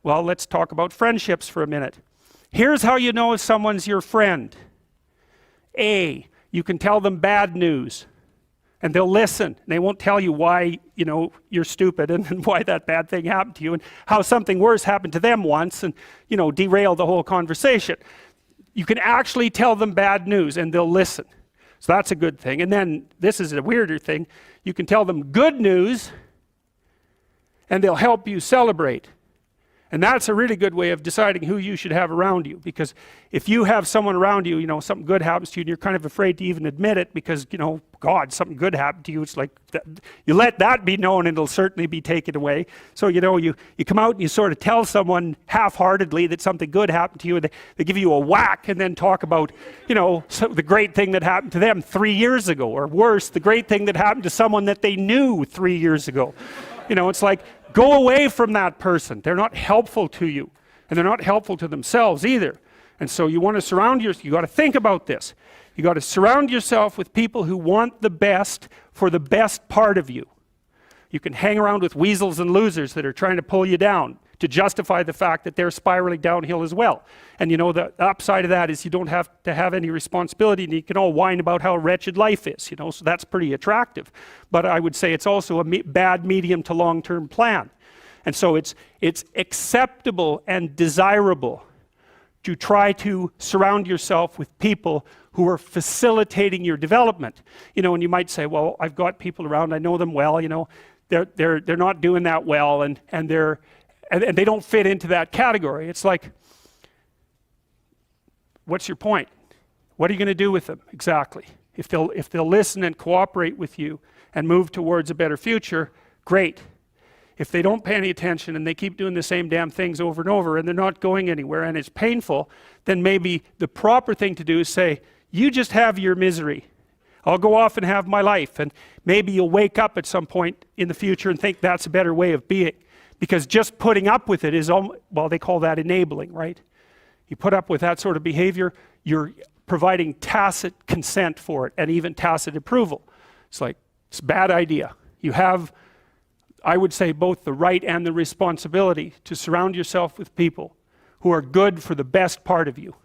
Well, let's talk about friendships for a minute. Here's how you know if someone's your friend. A, you can tell them bad news and they'll listen. They won't tell you why, you're stupid and why that bad thing happened to you and how something worse happened to them once and, derail the whole conversation. You can actually tell them bad news and they'll listen. So that's a good thing. And then this is a weirder thing. You can tell them good news and they'll help you celebrate. And that's a really good way of deciding who you should have around you, because if you have someone around you, something good happens to you and you're kind of afraid to even admit it because, God, something good happened to you. It's like, you let that be known and it'll certainly be taken away. So, you come out and you sort of tell someone half-heartedly that something good happened to you and they give you a whack and then talk about, the great thing that happened to them 3 years ago, or worse, the great thing that happened to someone that they knew 3 years ago. It's like, go away from that person. They're not helpful to you, and they're not helpful to themselves either. And so you want to surround yourself, you got to think about this. You got to surround yourself with people who want the best for the best part of you. You can hang around with weasels and losers that are trying to pull you down to justify the fact that they're spiraling downhill as well. And the upside of that is you don't have to have any responsibility, and you can all whine about how wretched life is, so that's pretty attractive. But I would say it's also a bad medium to long-term plan. And so it's acceptable and desirable to try to surround yourself with people who are facilitating your development. And you might say, well, I've got people around, I know them well, they're not doing that well, and they don't fit into that category. It's like, what's your point? What are you going to do with them exactly? If they'll listen and cooperate with you and move towards a better future, great. If they don't pay any attention and they keep doing the same damn things over and over and they're not going anywhere and it's painful, then maybe the proper thing to do is say, you just have your misery. I'll go off and have my life. And maybe you'll wake up at some point in the future and think that's a better way of being. Because just putting up with it is, well, they call that enabling, right? You put up with that sort of behavior, you're providing tacit consent for it and even tacit approval. It's like, it's a bad idea. You have, I would say, both the right and the responsibility to surround yourself with people who are good for the best part of you.